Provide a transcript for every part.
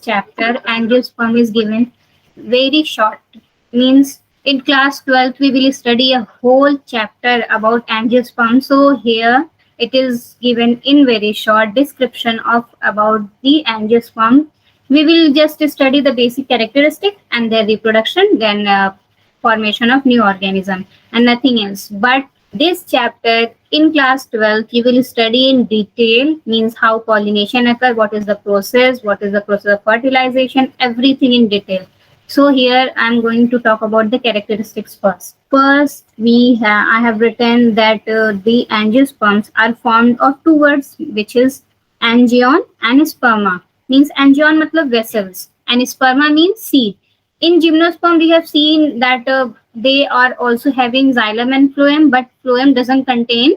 chapter angiosperm is given very short. Means in class 12th we will study a whole chapter about angiosperm. So here it is given in very short description of about the angiosperm. We will just study the basic characteristic and their reproduction, then formation of new organism and nothing else. But this chapter in class 12th you will study in detail, means how pollination occurs, what is the process, what is the process of fertilization, everything in detail. So here I'm going to talk about the characteristics first. First, I have written that the angiosperms are formed of two words, which is angion and sperma. Means angion matlab vessels and sperma means seed. In gymnosperm, we have seen that they are also having xylem and phloem, but phloem doesn't contain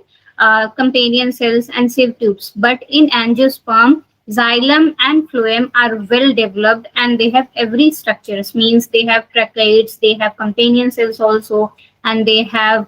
companion cells and sieve tubes. But in angiosperm, xylem and phloem are well developed and they have every structures. Means they have tracheids, they have companion cells also, and they have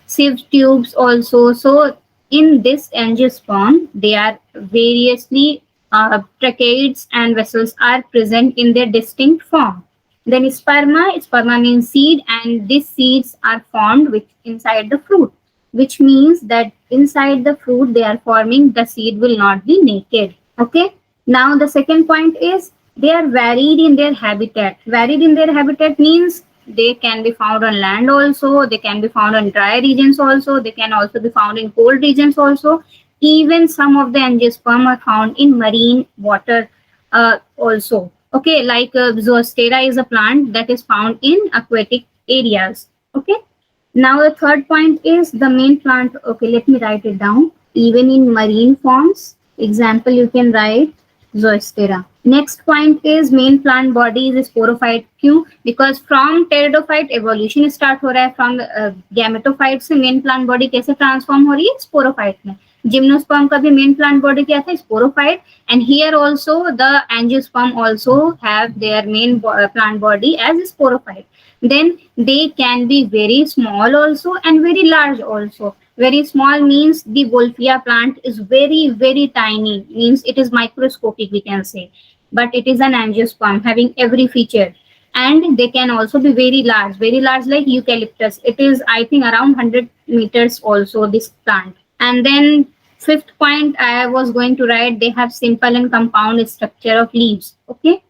sieve tubes also. So in this angiosperm, they are variously tracheids and vessels are present in their distinct form. Then sperma means seed, and these seeds are formed with inside the fruit, which means that inside the fruit they are forming, the seed will not be naked. Okay. Now the second point is they are varied in their habitat. Varied in their habitat means they can be found on land also, they can be found on dry regions also, they can also be found in cold regions also. Even some of the angiosperm are found in marine water also. Okay, like zoostera is a plant that is found in aquatic areas. Okay. Now the third point is the main plant. Okay, let me write it down. Even in marine forms, example you can write zoostera. Next point is main plant body is sporophyte. क्यों? Because from pteridophyte evolution start हो रहा है, from gametophyte से main plant body कैसे transform हो रही है? Sporophyte में. Gymnosperm का भी main plant body क्या था? Sporophyte. And here also the angiosperm also have their main plant body as sporophyte. Then they can be very small also and very large also. Very small means the Wolffia plant is very tiny, means it is microscopic we can say, but it is an angiosperm having every feature. And they can also be very large like eucalyptus. It is I think around 100 meters also, this plant. And then fifth point I was going to write, they have simple and compound structure of leaves. Okay,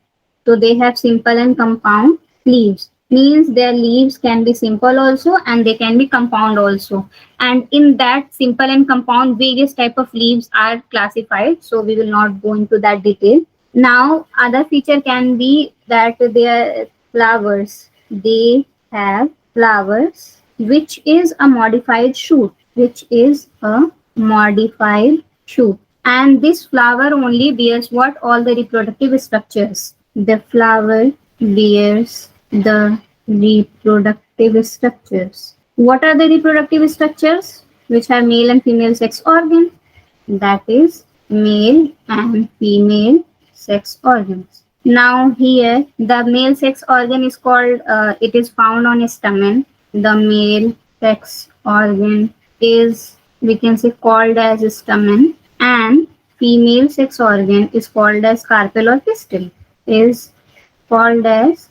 so they have simple and compound leaves, means their leaves can be simple also and they can be compound also. And in that simple and compound, various type of leaves are classified, so we will not go into that detail. Now other feature can be that their flowers, they have flowers which is a modified shoot, which is a modified shoot. And this flower only bears what? All the reproductive structures. The flower bears the reproductive structures. What are the reproductive structures? Which are male and female sex organ. That is male and female sex organs. Now here the male sex organ is called, it is found on a stamen. The male sex organ is, we can say, called as a stamen, and female sex organ is called as carpel or pistil. Is called as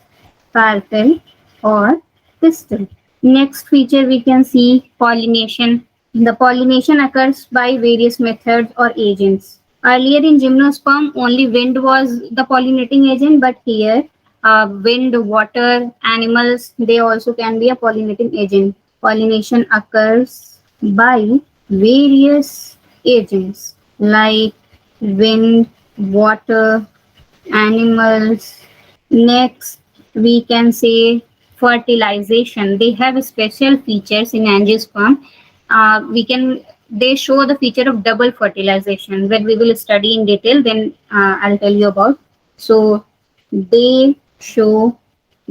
carpel or pistil. Next feature we can see pollination. The pollination occurs by various methods or agents. Earlier in gymnosperm, only wind was the pollinating agent, but here wind, water, animals, they also can be a pollinating agent. Pollination occurs by various agents like wind, water, animals. Next, we can say fertilization. They have special features in angiosperm. They show the feature of double fertilization. When we will study in detail, then I'll tell you about. So they show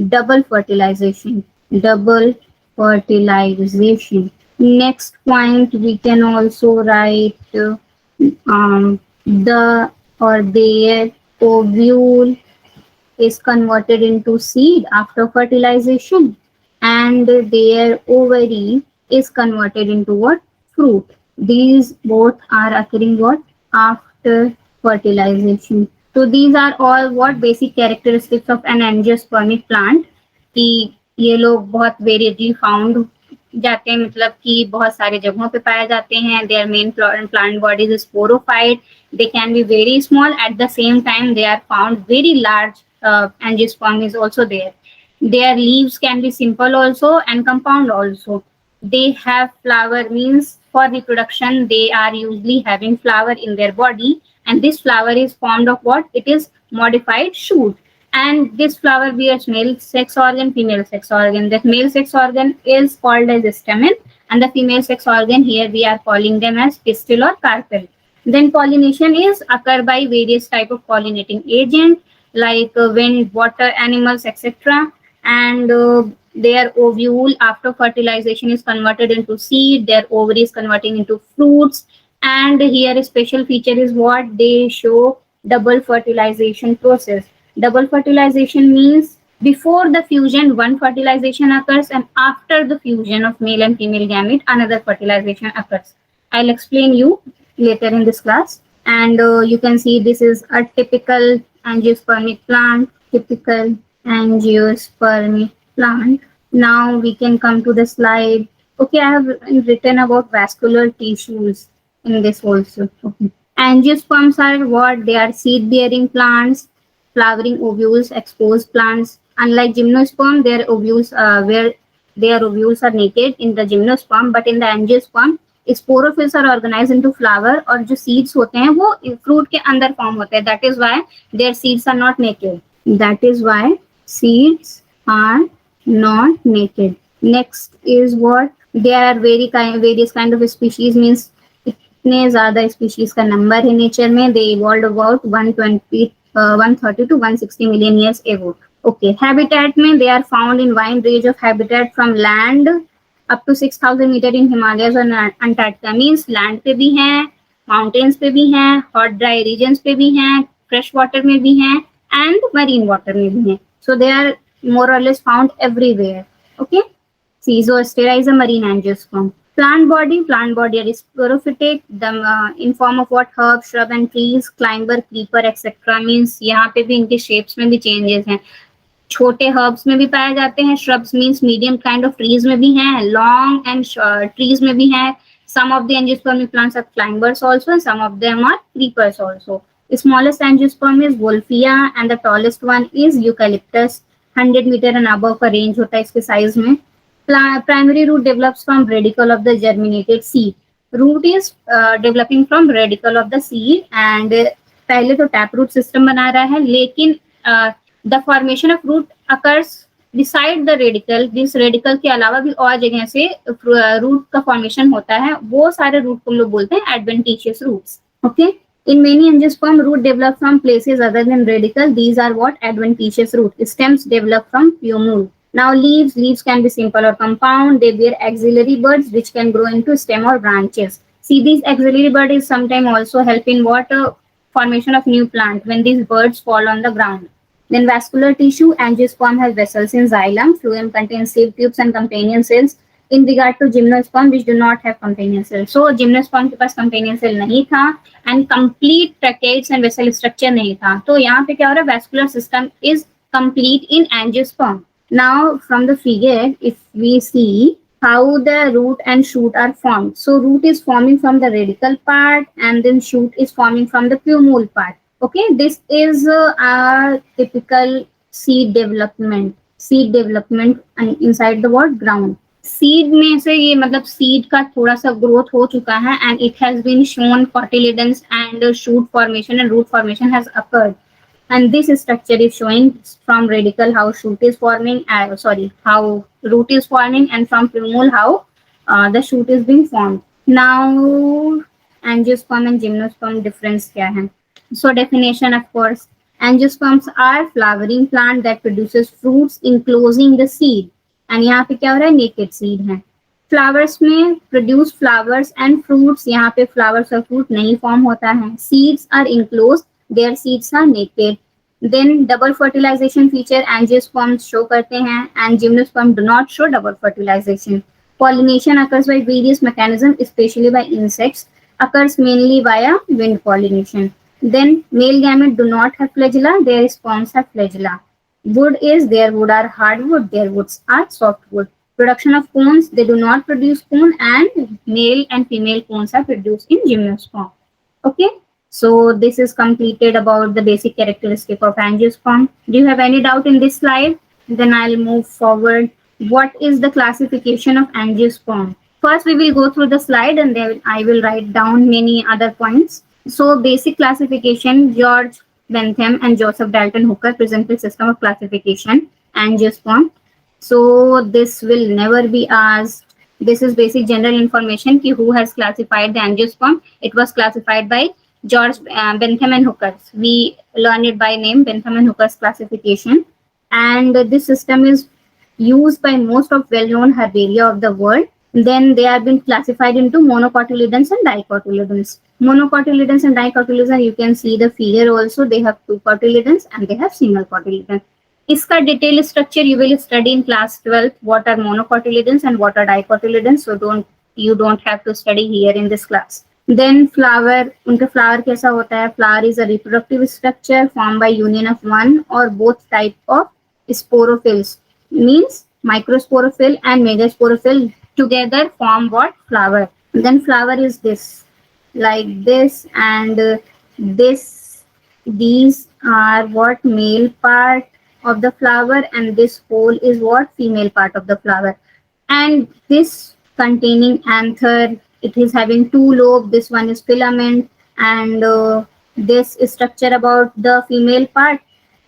double fertilization. Double fertilization. Next point, we can also write the or their ovule is converted into seed after fertilization, and their ovary is converted into what? Fruit. These both are occurring what? After fertilization. So these are all what basic characteristics of an angiospermic plant कि ये लोग बहुत वेरिएटली found जाते हैं, मतलब कि बहुत सारे जगहों पे पाए जाते हैं. Their main plant bodies is sporophyte. They can be very small. At the same time, they are found very large. Angiosperm is also there. Their leaves can be simple also and compound also. They have flower, means for reproduction they are usually having flower in their body, and this flower is formed of what? It is modified shoot. And this flower bears male sex organ, female sex organ. That male sex organ is called as stamen, and the female sex organ here we are calling them as pistil or carpel. Then pollination is occur by various type of pollinating agent like wind, water, animals, etc. And their ovule after fertilization is converted into seed. Their ovary is converting into fruits. And here a special feature is what they show double fertilization process. Double fertilization means before the fusion one fertilization occurs, and after the fusion of male and female gamete another fertilization occurs. I'll explain you later in this class. And you can see this is a typical angiospermic plant. Typical angiospermic plant. Now we can come to the slide. Okay, I have written about vascular tissues in this also. Okay. Angiosperms are what? They are seed-bearing plants, flowering ovules, exposed plants. Unlike gymnosperm, their ovules are naked in the gymnosperm, but in the angiosperm, sporophylls are organise into flower, और जो seeds होते हैं वो fruit के अंदर form होते हैं. That is why their seeds are not naked. That is why seeds are not naked. Next is what? There are various kind of species, means इतने ज्यादा स्पीशीज का नंबर है नेचर में. They evolved about 130 to 160 million years ago. Okay, habitat में they are found in wide range of habitat from land up to 6,000 metre in Himalayas और Antarctica. Means land पे भी हैं, माउंटेन्स पे भी हैं, हॉट ड्राई रीजन्स पे भी हैं, फ्रेश वाटर में भी हैं एंड मरीन वाटर में भी हैं. सो दे आर मोर और less found everywhere. Okay. Zoospora is a marine angiosperm. Plant body are sporophytic, in form of what? Herbs, shrub and trees, climber, creeper, etc. Means यहाँ पे भी इनके shapes में भी changes हैं. छोटे हर्ब्स में भी पाए जाते हैं, shrubs means medium kind of trees में भी हैं, लॉन्ग एंड ट्रीज में भी हैं. Some of the angiospermic plants are climbers also and some of them are creepers also. Smallest angiosperm is Wolffia and the tallest one is eucalyptus. 100 metre and above का range होता है इसके size में. Primary root develops from radicle of the germinated seed. Root is developing from radicle of the seed and पहले तो tap root system बना रहा है, लेकिन the formation of root occurs beside the radicle. This radicle के अलावा भी और जगह से रूट का फॉर्मेशन होता है. वो सारे रूट को हम लोग बोलते हैं adventitious roots. Okay. In many angiosperm, root develop from places other than radicle. These are what? Adventitious root. Stems develop from plumule. Now leaves can be simple or compound. They bear axillary buds which can grow into stem or branches. See, these axillary bud is sometimes also help in what? Formation of new plant when these buds fall on the ground. Then vascular tissue, angiosperm has vessels in xylem. Phloem contains sieve tubes and companion cells. In regard to gymnosperm, which do not have companion cells. So gymnosperm के पास companion cell नहीं था and complete tracheids and vessel structure नहीं था. तो यहाँ पे क्या हो रहा है? Vascular system is complete in angiosperm. Now from the figure, if we see how the root and shoot are formed. So root is forming from the radical part and then shoot is forming from the plumule part. Okay, this is a typical seed development inside the what? Ground. Seed में से ये मतलब seed का थोड़ा सा growth हो चुका है and it has been shown cotyledons and shoot formation and root formation has occurred. And this structure is showing from radical how shoot is forming, how root is forming, and from plumule how the shoot is being formed. Now angiosperm and gymnosperm difference क्या है? So definition, of course, angiosperms are flowering plant that produces fruits enclosing the seed. And यहाँ पे क्या हो रहा है? Naked seed है. Flowers में produce flowers and fruits. यहाँ पे flowers और fruit नहीं form होता है. Seeds are enclosed. Their seeds are naked. Then double fertilization feature angiosperms show करते हैं and gymnosperm do not show double fertilization. Pollination occurs by various mechanisms, especially by insects. Occurs mainly via wind pollination. Then male gamete do not have flagella, their sperms have flagella. Wood is, their wood are hardwood, their woods are softwood. Production of cones, they do not produce cone, and male and female cones are produced in gymnosperm. Okay, so this is completed about the basic characteristic of angiosperm. Do you have any doubt in this slide? Then I'll move forward. What is the classification of angiosperm? First, we will go through the slide and then I will write down many other points. So, basic classification, George Bentham and Joseph Dalton Hooker presented system of classification, angiosperm. So, this will never be asked. This is basic general information ki who has classified the angiosperm. It was classified by George Bentham and Hooker. We learn it by name, Bentham and Hooker's classification. And this system is used by most of well-known herbaria of the world. Then they have been classified into monocotyledons and dicotyledons. Monocotyledons and dicotyledons, you can see the figure also. They have two cotyledons and they have single cotyledon. इसका detail structure you will study in class 12th what are monocotyledons and what are dicotyledons, so you don't have to study here in this class. Then flower, उनका flower कैसा होता है? Flower is a reproductive structure formed by union of one or both type of sporophylls, means microsporophyll and megasporophyll together form what? Flower. Then flower is this, like this, and these are what? Male part of the flower, and this whole is what? Female part of the flower. And this containing anther, it is having two lobes. This one is filament, and this structure about the female part.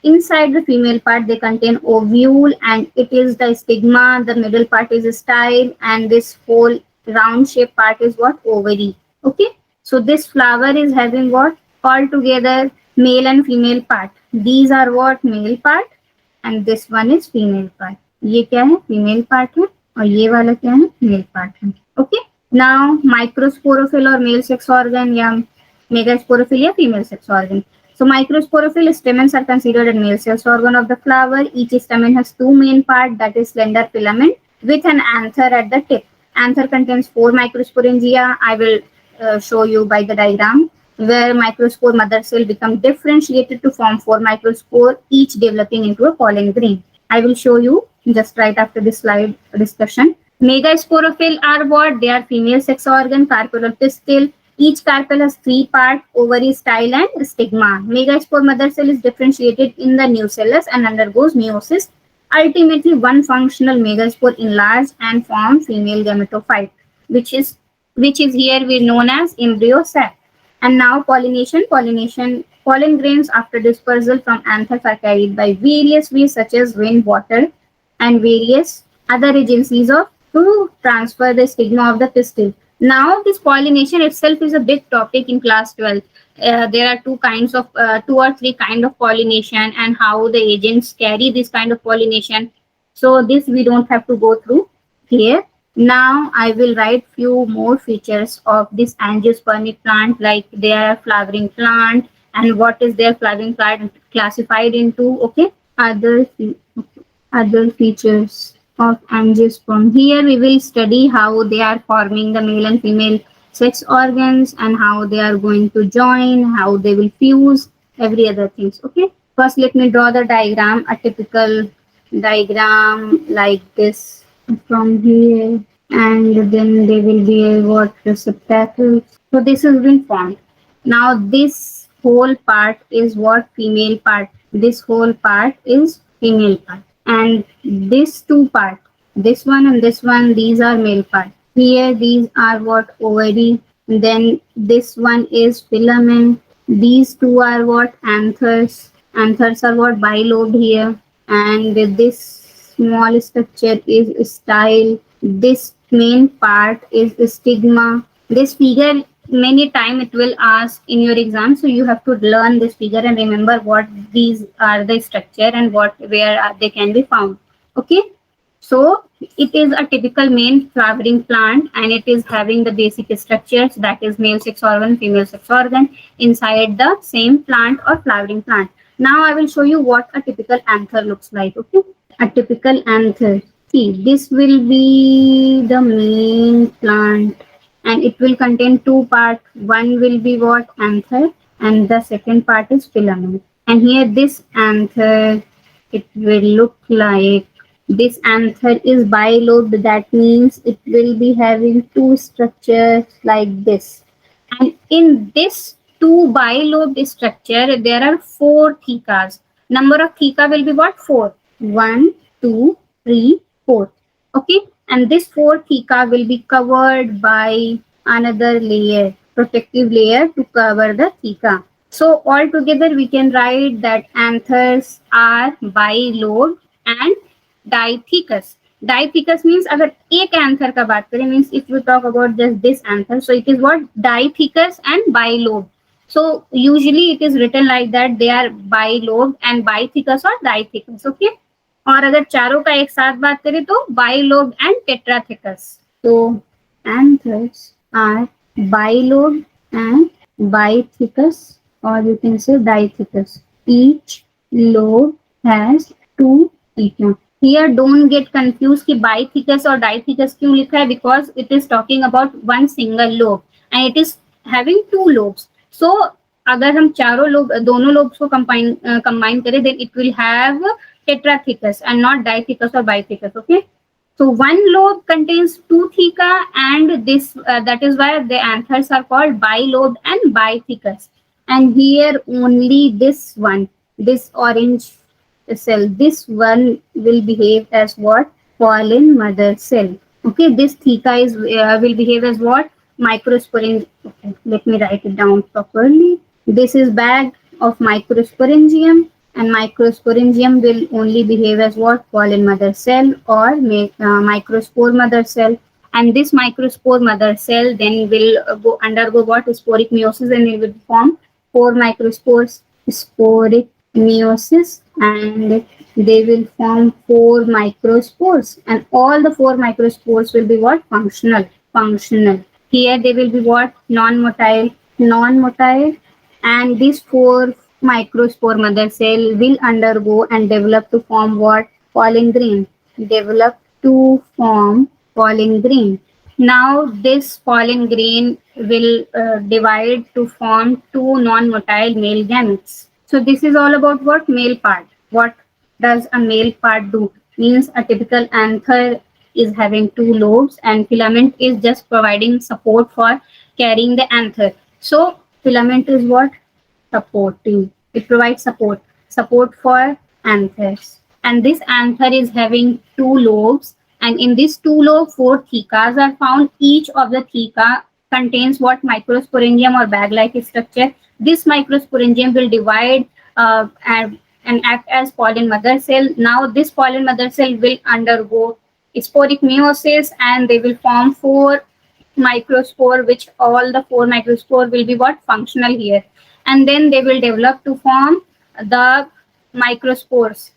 Inside the female part, they contain ovule, and it is the stigma. The middle part is style, and this whole round shape part is what? Ovary. Okay. So this flower is having what? All together male and female part. These are what? Male part, and this one is female part. ये क्या है? Female part है, और ये वाला क्या है? Male part है. Okay. Now microsporophyll or male sex organ या megasporophyll या female sex organ. So microsporophyll stamens are considered a male sex organ of the flower. Each stamen has two main parts, that is slender filament with an anther at the tip. Anther contains 4 microsporangia. I will show you by the diagram, where microspore mother cell become differentiated to form 4 microspore, each developing into a pollen grain. I will show you just right after this slide discussion. Megasporophyll are what? They are female sex organ, carpel or pistil. Each carpel has 3 parts, ovary, style and stigma. Megaspore mother cell is differentiated in the nucellus and undergoes meiosis. Ultimately, one functional megaspore enlarge and form female gametophyte, which is here we known as embryo sac. And now pollination. Pollen grains after dispersal from anthers are carried by various ways such as wind, water, and various other agencies to transfer the stigma of the pistil. Now this pollination itself is a big topic in class 12. There are two or three kind of pollination, and how the agents carry this kind of pollination. So this we don't have to go through here. Now I will write few more features of this angiospermic plant, like they are flowering plant, and what is their flowering plant classified into. Okay, other features of angiosperm. Here we will study how they are forming the male and female sex organs, and how they are going to join, how they will fuse, every other things. Okay, first let me draw the diagram, a typical diagram like this from here, and then there will be a what? Receptacle. So this has been formed. Now this whole part is what? Female part. This whole part is female part, and this two part, this one and this one, these are male part. Here these are what? Ovary. Then this one is filament. These two are what? Anthers. Anthers are what? Bilobed here. And this small structure is style. This main part is stigma. This figure many times it will ask in your exam, so you have to learn this figure and remember what these are the structure and where they can be found. Okay, so it is a typical main flowering plant, and it is having the basic structures, that is male sex organ, female sex organ inside the same plant or flowering plant. Now I will show you what a typical anther looks like. Okay, a typical anther. See, this will be the main plant, and it will contain two parts. One will be what? Anther, and the second part is filament. And here this anther, it will look like this anther is bilobed. That means it will be having two structures like this. And in this two bilobed structure, there are four thecas. Number of theca will be what? Four. One, two, three, four. Okay, and this four theca will be covered by another layer, protective layer to cover the theca. So altogether we can write that anthers are bilobed and dithecous. Dithecous means अगर एक anther का बात करें, means if you talk about just this anther, so it is what? Dithecous and bilobed. So usually it is written like that, they are bilobed and bithecous or dithecous. Okay, और अगर चारों का एक साथ बात करें तो बाइलोब एंड टेट्राथेकस. तो anthers are bilobed and bithecous, or you can say dithecous. Each lobe has two theca. Here don't get confused कि bithecous और dithecous क्यों लिखा है, because it is talking about one single lobe and it is having two lobes. So अगर हम चारों lobe दोनों lobes को कंबाइन करें, then it will have tetrathecus and not dithecus or bithecus. Okay, so one lobe contains two theca, and this that is why the anthers are called bilobed and bithecus. And here only this one, this orange cell, this one will behave as what? Pollen mother cell. Okay, this theca is will behave as what? Microsporangium. Okay, let me write it down properly. This is bag of microsporangium, and microsporangium will only behave as what? Pollen mother cell or microspore mother cell. And this microspore mother cell then will go undergo what? Sporic meiosis, and it will form four microspores. Sporic meiosis, and they will form four microspores, and all the four microspores will be what? Functional. Here they will be what? Non-motile, and these four microspore mother cell will undergo and develop to form what? Pollen grain. Develop to form pollen grain. Now this pollen grain will divide to form two non-motile male gametes. So this is all about what? Male part. What does a male part do? Means a typical anther is having two lobes, and filament is just providing support for carrying the anther. So filament is what? Supporting. It provides support for anthers. And this anther is having two lobes, and in this two lobe, four thecas are found. Each of the theca contains what? Microsporangium or bag-like structure. This microsporangium will divide and act as pollen mother cell. Now this pollen mother cell will undergo sporic meiosis, and they will form four microspore, which all the four microspore will be what? Functional here. And then they will develop to form the microspores.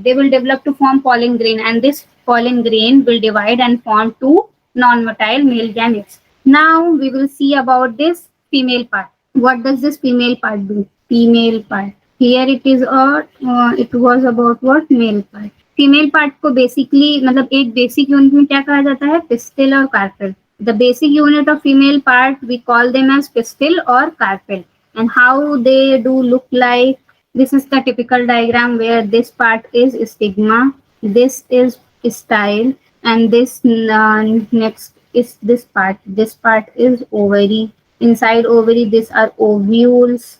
They will develop to form pollen grain, and this pollen grain will divide and form two non-motile male gametes. Now we will see about this female part. What does this female part do? Female part. Here it is, or it was about what? Male part. Female part को basically मतलब एक basic unit में क्या कहा जाता है? Pistil और carpel. The basic unit of female part, we call them as pistil or carpel. And how they do look like? This is the typical diagram where this part is stigma, this is style, and this next is this part. This part is ovary. Inside ovary, these are ovules.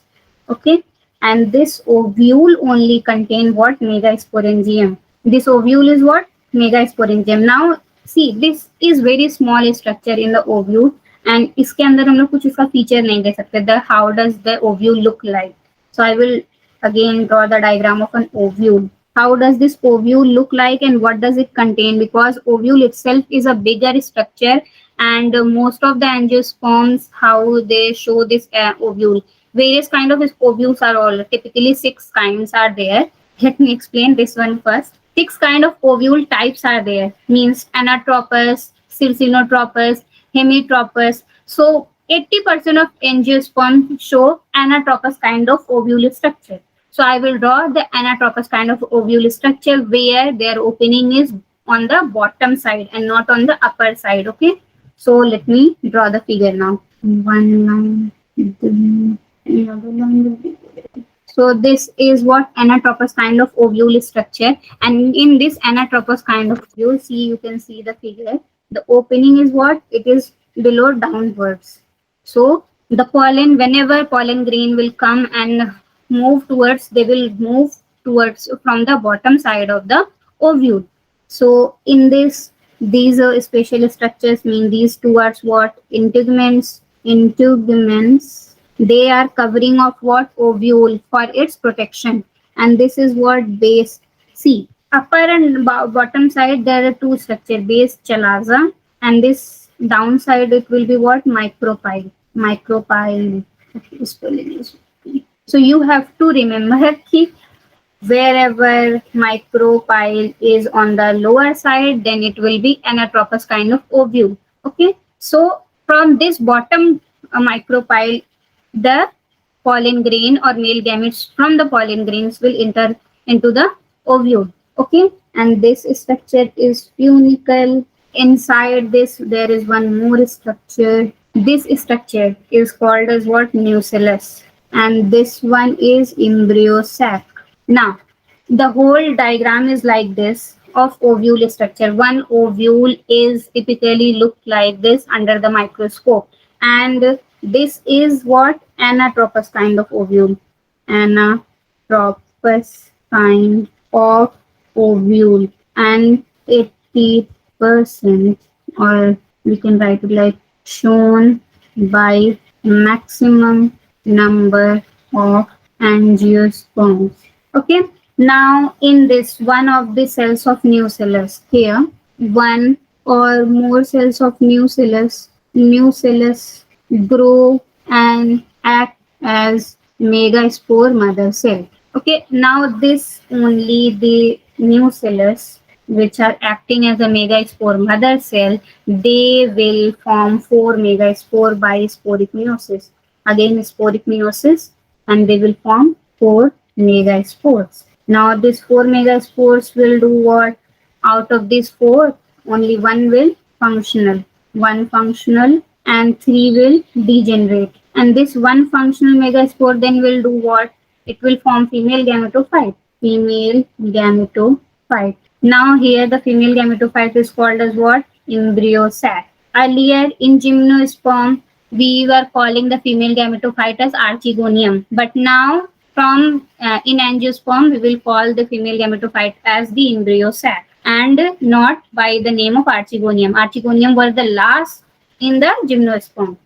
Okay, and this ovule only contain what? Megasporangium. This ovule is what? Megasporangium. Now see, this is very small structure in the ovule, and इसके अंदर हम लोग कुछ इसका feature नहीं दे सकते. The how does the ovule look like? So I will again draw the diagram of an ovule. How does this ovule look like, and what does it contain? Because ovule itself is a bigger structure, and most of the angiosperms, how they show this ovule. Various kind of ovules are all. Typically 6 kinds are there. Let me explain this one first. 6 kind of ovule types are there. Means anatropous, silcinotropous, hemitropous. So 80% of angiosperms show anatropous kind of ovule structure. So I will draw the anatropous kind of ovule structure where their opening is on the bottom side and not on the upper side. Okay, so let me draw the figure now. One line. So this is what anatropous kind of ovule structure, and in this anatropous kind of ovule, see, you can see the figure. The opening is what? It is below downwards. So the pollen, whenever pollen grain will come and move towards, they will move towards from the bottom side of the ovule. So in this, these special structures mean these towards what? Integuments. Integuments. They are covering of what? Ovule for its protection. And this is what base. See, upper and bottom side there are two structure, base chalaza, and this downside it will be what? Micropyle. Micropyle. Okay, spelling is. So you have to remember कि wherever micropyle is on the lower side, then it will be anatropous kind of ovule. Okay, so from this bottom micropyle, the pollen grain or male gametes from the pollen grains will enter into the ovule. Okay, and this structure is funicle. Inside this, there is one more structure. This structure is called as what? Nucellus, and this one is embryo sac. Now, the whole diagram is like this of ovule structure. One ovule is typically look like this under the microscope, and this is what? Anatropous kind of ovule. Anatropous kind of ovule, and 80%, or we can write it like shown by maximum number of angiosperms. Okay, now in this one of the cells of nucellus, here one or more cells of nucellus grow and act as megaspore mother cell. Okay, now this only the nucellus which are acting as a megaspore mother cell, they will form four megaspore by sporic meiosis. Again sporic meiosis, and they will form four megaspores. Now these four megaspores will do what? Out of these four, only one will functional, one functional, and three will degenerate. And this one functional megaspore then will do what? It will form female gametophyte. Female gametophyte. Now here the female gametophyte is called as what? Embryo sac. Earlier in gymnosperm, we were calling the female gametophyte as archegonium, but now from in angiosperm we will call the female gametophyte as the embryo sac, and not by the name of archegonium. Archegonium was the last in the gymnosperm.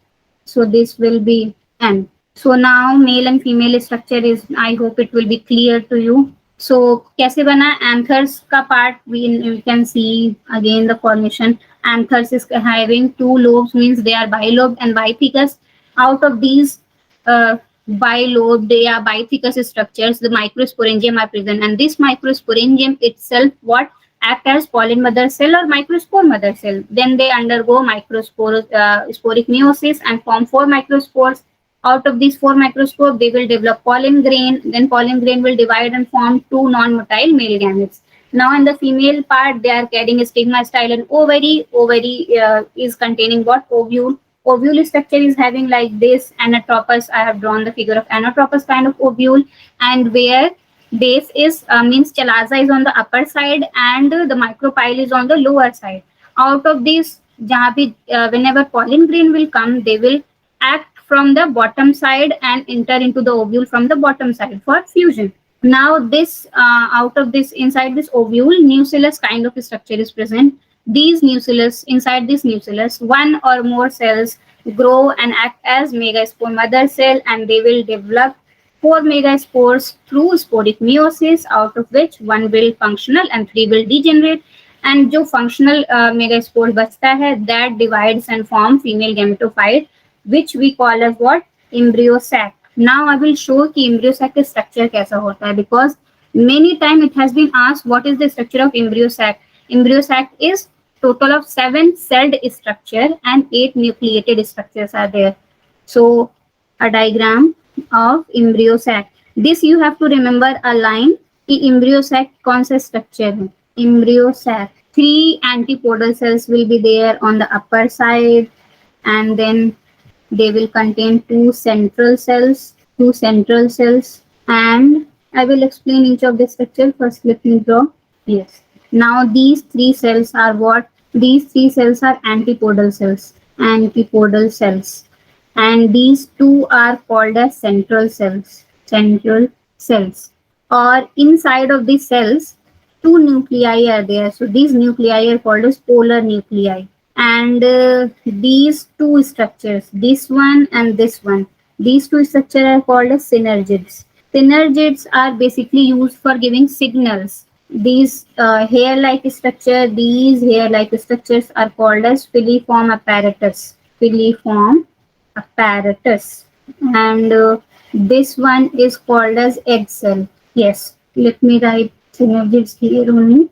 So this will be N. So now male and female structure is, I hope it will be clear to you. So कैसे बना? Anthers का part we can see again the formation. Anthers is having two lobes, means they are bilobed and bithecous. Out of these bilobed, they are bithecous structures, the microsporangium are present, and this microsporangium itself what? Act as pollen mother cell or microspore mother cell. Then they undergo sporic meiosis and form four microspores. Out of these four microspores, they will develop pollen grain. Then pollen grain will divide and form two non-motile male gametes. Now in the female part, they are carrying a stigma, style, and ovary. Ovary is containing what? Ovule. Ovule structure is having like this anatropous. I have drawn the figure of anatropous kind of ovule, and where base is means chalaza is on the upper side and the micropyle is on the lower side. Out of these, जहाँ भी whenever pollen grain will come, they will act from the bottom side and enter into the ovule from the bottom side for fusion. Now this out of this, inside this ovule, nucellus kind of structure is present. These nucellus, inside this nucellus, one or more cells grow and act as megaspore mother cell, and they will develop four megaspores through sporic meiosis, out of which one will functional and three will degenerate. And जो functional megaspore बचता है, that divides and form female gametophyte, which we call as what? Embryo sac. Now I will show कि embryo sac का structure कैसा होता है, because many time it has been asked what is the structure of embryo sac. Embryo sac is total of 7 celled structure and 8 nucleated structures are there. So a diagram of embryo sac. This you have to remember a line कि embryo sac कौन सा structure है. Embryo sac. 3 antipodal cells will be there on the upper side, and then they will contain 2 central cells. two central cells, and I will explain each of the structure. First, let me draw. Yes. Now these three cells are what? These three cells are antipodal cells. Antipodal cells. And these two are called as central cells. Central cells. Or inside of the cells, two nuclei are there. So these nuclei are called as polar nuclei. And these two structures, this one and this one, these two structures are called as synergids. Synergids are basically used for giving signals. These hair-like structure, these hair-like structures are called as filiform apparatus. Filiform apparatus. And this one is called as egg cell. Yes, let me write synergids here only.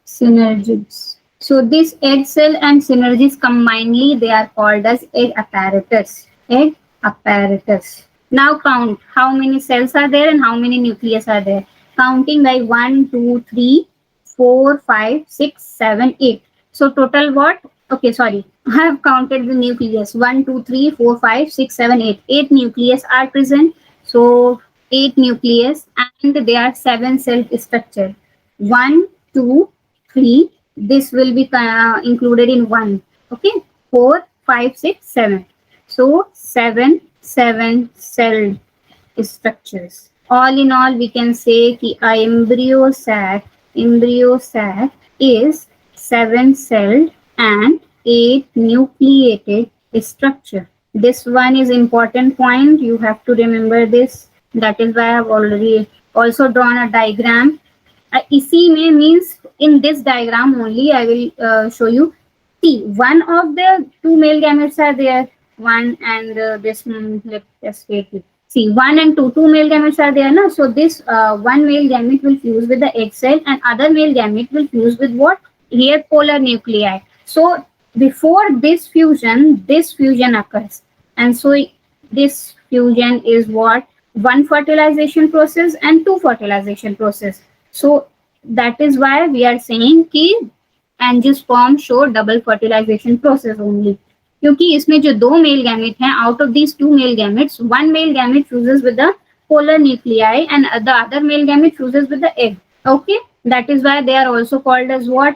Synergids. So this egg cell and synergids combinedly they are called as egg apparatus. Egg apparatus. Now count how many cells are there and how many nucleus are there. Counting by 1, 2, 3, 4, 5, 6, 7, 8. So total what? Okay, sorry. I have counted the nucleus. 1, 2, 3, 4, 5, 6, 7, 8. 8 nucleus are present. So 8 nucleus and they are 7 cell structure. 1, 2, 3. This will be included in 1. Okay. 4, 5, 6, 7. So 7 cell structures. All in all, we can say that a embryo sac is 7 celled and 8 nucleated structure. This one is important point. You have to remember this. That is why I have already also drawn a diagram. इसी में means in this diagram only I will show you. See, one of the two male gametes are there. One and this let's just wait. See, 1 and 2 male gametes are there, na? So this one male gamete will fuse with the egg cell, and other male gamete will fuse with what? Here polar nuclei. So before this fusion occurs, and so this fusion is what? One fertilization process and two fertilization process. So that is why we are saying कि angiosperm show double fertilisation process only, क्योंकि इसमें जो दो male gamete हैं, out of these two male gametes one male gamete fuses with the polar nuclei and the other male gamete fuses with the egg. Okay, that is why they are also called as what?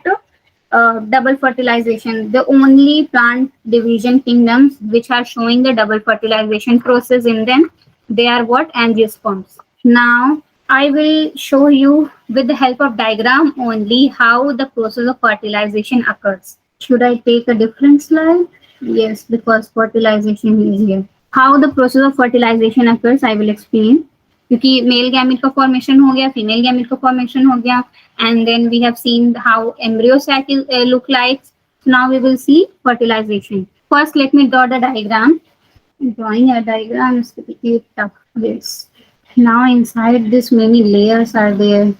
Double fertilization. The only plant division kingdoms which are showing the double fertilization process in them, they are what? Angiosperms. Now I will show you with the help of diagram only how the process of fertilization occurs. Should I take a different slide? Yes, because fertilization is here. How the process of fertilization occurs, I will explain. क्योंकि male gamete का formation हो गया, female gamete का formation हो गया, and then we have seen how embryo sac look like. So now we will see fertilization. First, let me draw the diagram. Drawing a diagram is typically tough. Yes. Now inside this many layers are there.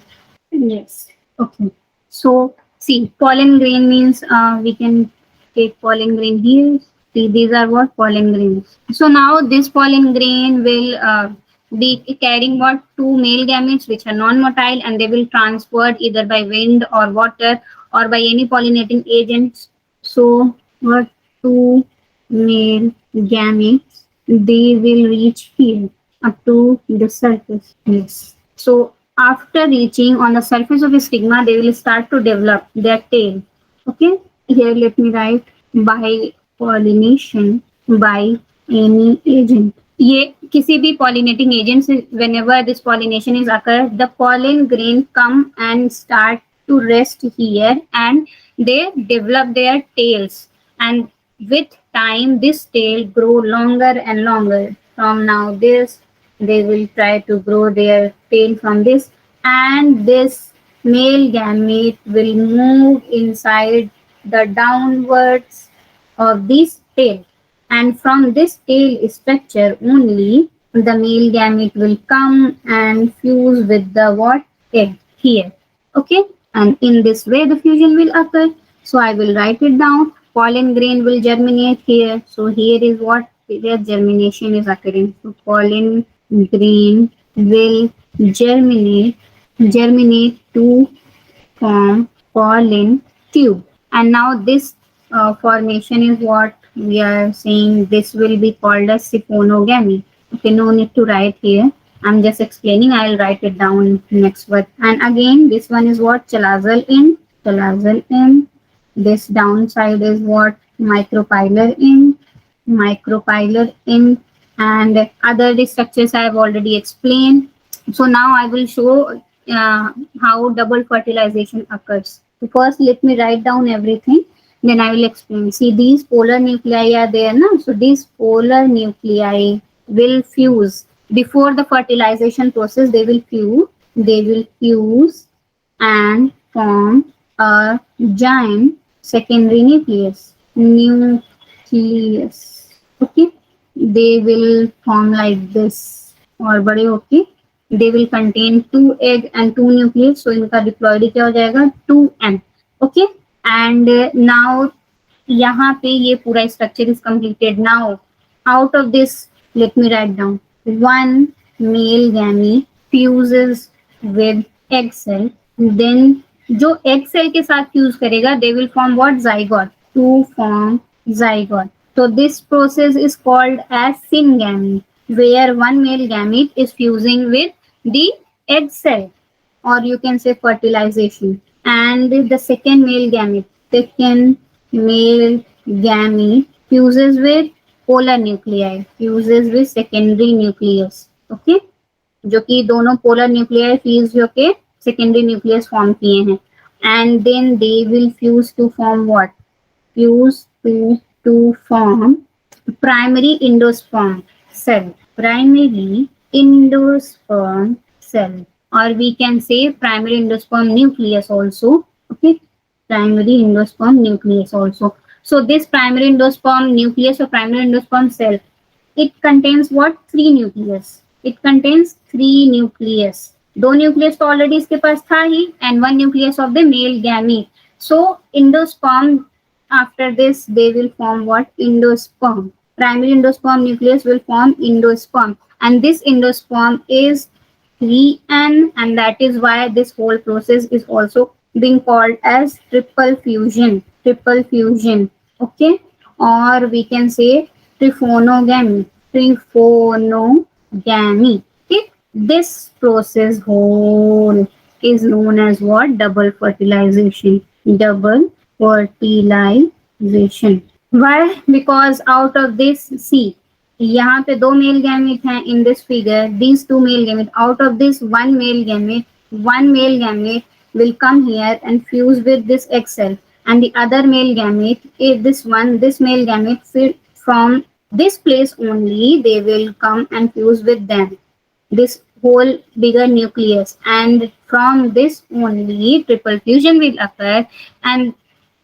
Yes. Okay. So see, pollen grain means we can take pollen grain here. See, these are what? Pollen grains. So now this pollen grain will be carrying what? Two male gametes which are non-motile, and they will transferred either by wind or water or by any pollinating agents. So what? Two male gametes, they will reach here up to the surface. Yes. So after reaching on the surface of the stigma, they will start to develop their tail. Okay. Here let me write by pollination by any agent. ये किसी भी pollinating agent से whenever this pollination is occur, the pollen grain come and start to rest here and they develop their tails, and with time this tail grow longer and longer. From now this they will try to grow their tail from this, and this male gamete will move inside the downwards of this tail, and from this tail structure only the male gamete will come and fuse with the what? Egg here. Okay, and in this way the fusion will occur. So I will write it down. Pollen grain will germinate here. So here is what? Their germination is occurring. So pollen grain will germinate to form pollen tube. And now this formation is what we are saying. This will be called as siphonogamy. Okay, no need to write here. I'm just explaining. I'll write it down next word. And again, this one is what? Chalazal in. Chalazal in. This downside is what? Micropilar in. Micropilar in. And other structures I have already explained. So now I will show how double fertilization occurs. So first, let me write down everything. Then I will explain. See, these polar nuclei are there, no? So these polar nuclei will fuse before the fertilization process. They will fuse. They will fuse and form a giant secondary nucleus. Nucleus. Okay. They will form like this. और बड़े होके they will contain 2 egg and 2 nucleus. So इनका diploidy क्या हो जाएगा 2n. Okay. And now यहाँ पे ये पूरा structure is completed. Now out of this, let me write down. One male gamete fuses with egg cell. Then जो egg cell के साथ fuse करेगा, they will form what? Zygote. To form zygote. So this process is called as syngamy, where one male gamete is fusing with the egg cell, or you can say fertilization. And the second male gamete fuses with polar nuclei, fuses with secondary nucleus. Okay, जो कि दोनों polar nuclei fuse होके secondary nucleus form किए हैं. And then they will fuse to form what? Fuse to form primary endosperm cell. Primary endosperm cell, or we can say primary endosperm nucleus also. Okay, primary endosperm nucleus also. So this primary endosperm nucleus or primary endosperm cell, it contains what? 3 nucleus. It contains 3 nucleus. दो nucleus तो already इसके पास था ही, and 1 nucleus of the male gamete. So endosperm, after this they will form what? Endosperm. Primary endosperm nucleus will form endosperm, and this endosperm is 3n, and that is why this whole process is also being called as triple fusion. Triple fusion. Okay, or we can say triphonogamy. Triphonogamy. Okay, this process whole is known as what? Double fertilization. Double fertilization. Why? Because out of this, see, यहाँ पे दो male gamete हैं in this figure. These two male gamete. Out of this one male gamete will come here and fuse with this egg cell, and the other male gamete, this male gamete from this place only, they will come and fuse with them, this whole bigger nucleus, and from this only triple fusion will occur. And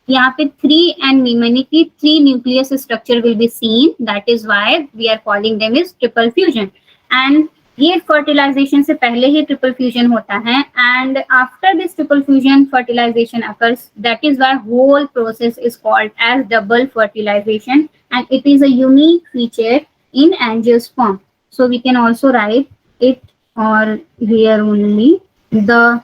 यहाँ पे 3 and many 3 nucleus structure will be seen. That is why we are calling them is triple fusion. And ये fertilization से पहले ही triple fusion होता है, and after this triple fusion fertilization occurs. That is why whole process is called as double fertilization, and it is a unique feature in angiosperm. So we can also write it, or here only, the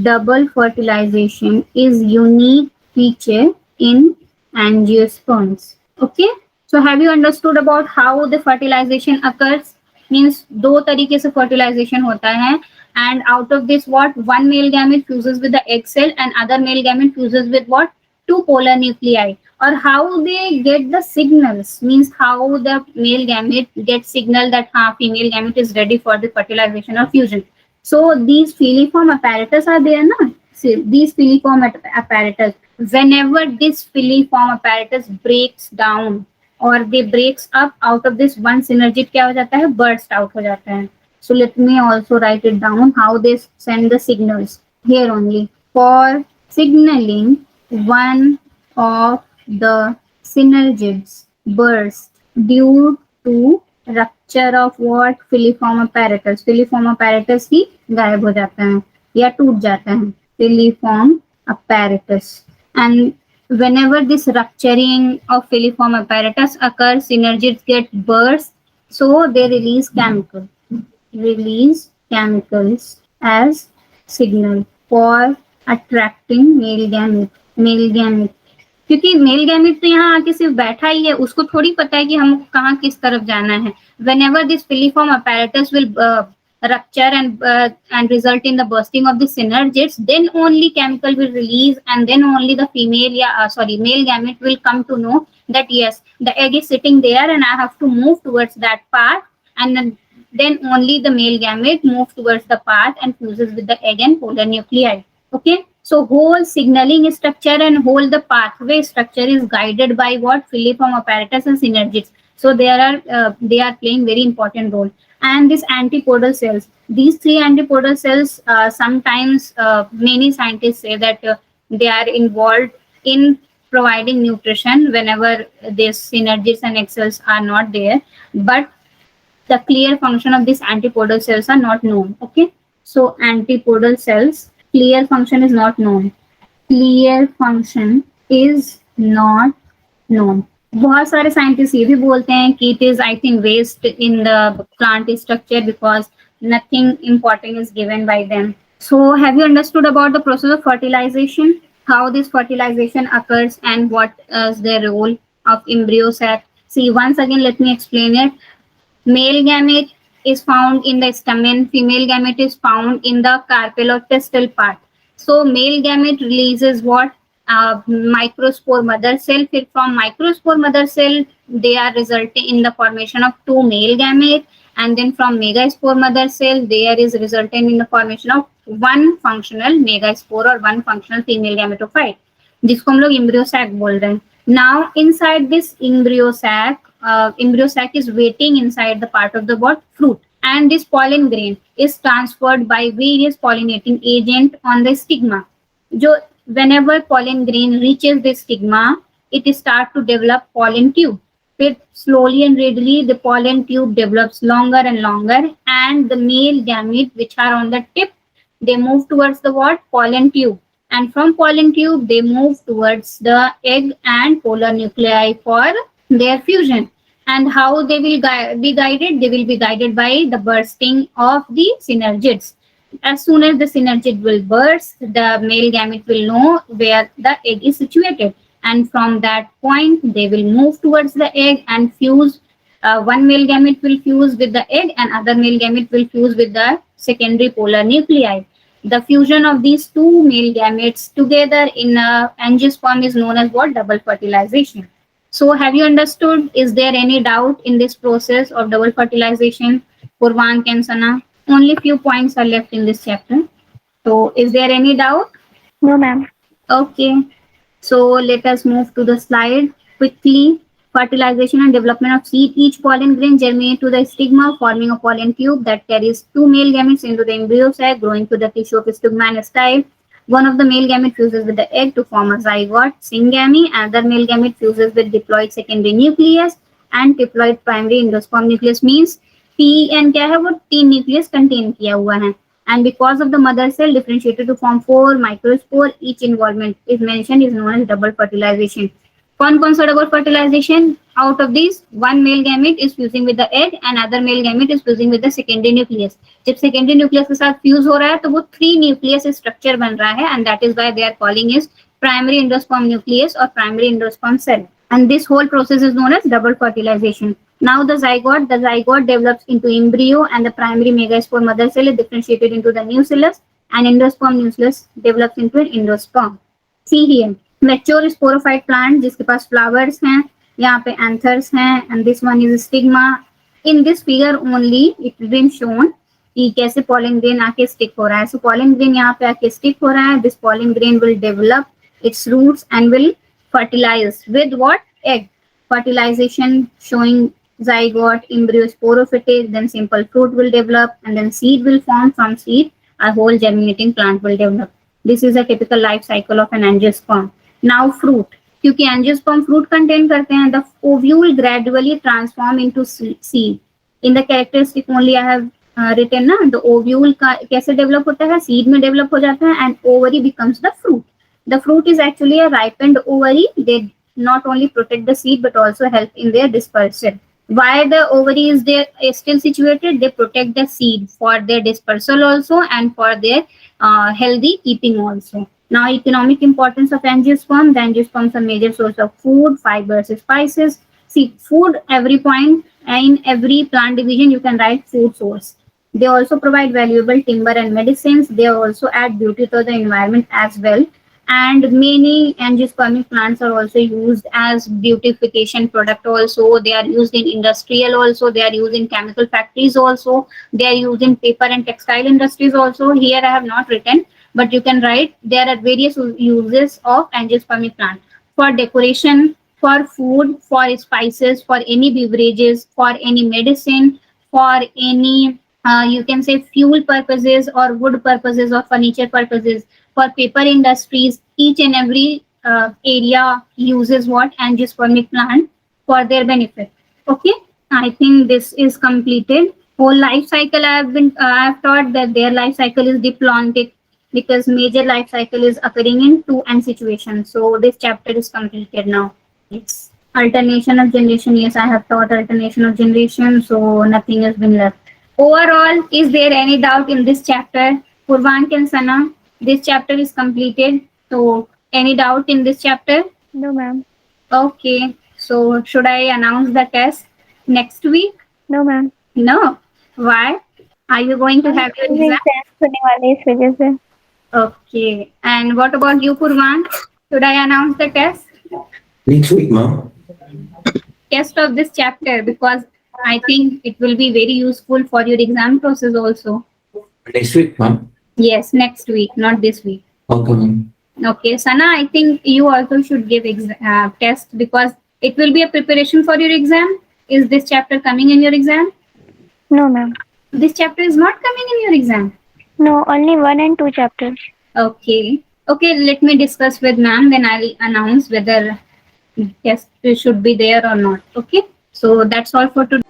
double fertilization is unique feature in angiosperms. Okay, so have you understood about how the fertilization occurs? Means दो तरीके से fertilization होता है, and out of this what? One male gamete fuses with the egg cell, and other male gamete fuses with what? Two polar nuclei. Or how they get the signals, means how the male gamete gets signal that female gamete is ready for the fertilization or fusion. So these filiform apparatus are there, na? See, these filiform apparatus, whenever this filiform apparatus breaks down or they breaks up, out of this one synergid क्या हो जाता है? Burst out हो जाता है. So let me also write it down how they send the signals here only. For signaling, one of the synergids burst due to rupture of what? Filiform apparatus. Filiform apparatus ही गायब हो जाता है या टूट जाता है. Filiform apparatus. And whenever this rupturing of filiform apparatus occurs, synergids get burst, so they release chemicals as signal for attracting male gamete. क्योंकि male gamete तो यहाँ आके सिर्फ बैठा ही है, उसको थोड़ी पता है कि हमको कहाँ किस तरफ जाना है. Whenever this filiform apparatus will rupture and result in the bursting of the synergids, then only chemical will release, and then only the female, male gamete will come to know that yes, the egg is sitting there and I have to move towards that path, and then only the male gamete moves towards the path and fuses with the egg and polar nuclei. Okay, so whole signaling structure and whole the pathway structure is guided by what? Filiform apparatus and synergids. So they are playing very important role. And this antipodal cells, these three antipodal cells, sometimes many scientists say that they are involved in providing nutrition whenever these synergids and egg cells are not there, but the clear function of these antipodal cells are not known. Okay, so antipodal cells clear function is not known. Clear function is not known. बहुत सारे scientist ये भी बोलते हैं कि it is, I think, waste in the plant structure because nothing important is given by them. So have you understood about the process of fertilization, how this fertilization occurs and what is the role of embryo sac? See, once again let me explain it. Male gamete is found in the stamen, female gamete is found in the carpel or testal part. So male gamete releases what? Microspore mother cell. From microspore mother cell, they are resulting in the formation of two male gamete, and then from megaspore mother cell, there is resulting in the formation of one functional megaspore or one functional female gametophyte, जिसको हम लोग embryo sac बोल रहे हैं. Now inside this embryo sac is waiting inside the part of the what? Fruit, and this pollen grain is transferred by various pollinating agent on the stigma. जो whenever pollen grain reaches the stigma, it start to develop pollen tube. फिर slowly and readily the pollen tube develops longer and longer, and the male gamete which are on the tip, they move towards the what? Pollen tube, and from pollen tube they move towards the egg and polar nuclei for their fusion. And how they will be guided? They will be guided by the bursting of the synergids. As soon as the synergid will burst, the male gamete will know where the egg is situated, and from that point they will move towards the egg and fuse. One male gamete will fuse with the egg and other male gamete will fuse with the secondary polar nuclei. The fusion of these two male gametes together in a angiosperm is known as what? Double fertilization. So have you understood? Is there any doubt in this process of double fertilization? Purvank and Sana? Only few points are left in this chapter. So is there any doubt? No, ma'am. Okay. So let us move to the slide quickly. Fertilization and development of seed. Each pollen grain germinates to the stigma, forming a pollen tube that carries two male gametes into the embryo sac, growing to the tissue of stigma and style. One of the male gamete fuses with the egg to form a zygote, syngamy. Another male gamete fuses with diploid secondary nucleus and diploid primary endosperm nucleus. Means PN क्या है? वो तीन nucleus contain किया हुआ है. And because of the mother cell differentiated to form four microspore, each involvement is mentioned is known as double fertilization. कौन सा double fertilization? Out of these, one male gamete is fusing with the egg and other male gamete is fusing with the secondary nucleus. जब secondary nucleus के साथ fuse हो रहा है तो वो three nucleus structure बन रहा है, and that is why they are calling is primary endosperm nucleus or primary endosperm cell. And this whole process is known as double fertilization. Now the zygote develops into embryo, and the primary megaspore mother cell is differentiated into the nucellus, and endosperm nucleus develops into an endosperm. See here, mature sporophyte plant जिसके पास flowers हैं, यहाँ पे anthers हैं, and this one is stigma. In this figure only it has been shown कि कैसे pollen grain आके stick हो रहा है. So pollen grain यहाँ पे आके stick हो रहा है. This pollen grain will develop its roots and will fertilize with what? Egg. Fertilization showing zygote, embryo, sporophyte, then simple fruit will develop, and then seed will form. From seed, a whole germinating plant will develop. This is a typical life cycle of an angiosperm. Now fruit. क्योंकि angiosperm fruit contain करते हैं, the ovule gradually transform into seed. In the characteristic only I have written ना, the ovule का कैसे develop होता है? Seed में develop हो जाता है, and ovary becomes the fruit. The fruit is actually a ripened ovary. They not only protect the seed but also help in their dispersal. Why the ovary is there is still situated? They protect the seed for their dispersal also and for their healthy keeping also. Now, economic importance of angiosperm. The angiosperms are major source of food, fibers, spices. See, food every point in every plant division you can write food source. They also provide valuable timber and medicines. They also add beauty to the environment as well. And many angiospermic plants are also used as beautification product. Also, they are used in industrial. Also, they are used in chemical factories. Also, they are used in paper and textile industries. Also, here I have not written, but you can write there are various uses of angiospermic plant for decoration, for food, for spices, for any beverages, for any medicine, for any you can say fuel purposes or wood purposes or furniture purposes. For paper industries, each and every area uses what angiospermic plant for their benefit. Okay, I think this is completed. Whole life cycle I have taught that their life cycle is diplomatic because major life cycle is occurring in two and situation. So this chapter is completed now. Yes. Alternation of generation. Yes, I have taught alternation of generation, so nothing has been left. Overall, is there any doubt in this chapter? Purvank and Sana, this chapter is completed. So any doubt in this chapter? No, ma'am. Okay. So should I announce the test next week? No, ma'am. No. Why? Are you going to ma'am have your school में exam? Exams होने वाले हैं, इस वजह से. Okay. And what about you, Purvan? Should I announce the test? Next week, ma'am. Test of this chapter because I think it will be very useful for your exam process also. Next week, ma'am. Yes, next week, not this week. Okay, ma'am. Okay, Sana, I think you also should give test because it will be a preparation for your exam. Is this chapter coming in your exam? No, ma'am. This chapter is not coming in your exam. No, only 1 and 2 chapters. Okay. Okay, let me discuss with ma'am, then I'll announce whether test should be there or not. Okay. So that's all for today.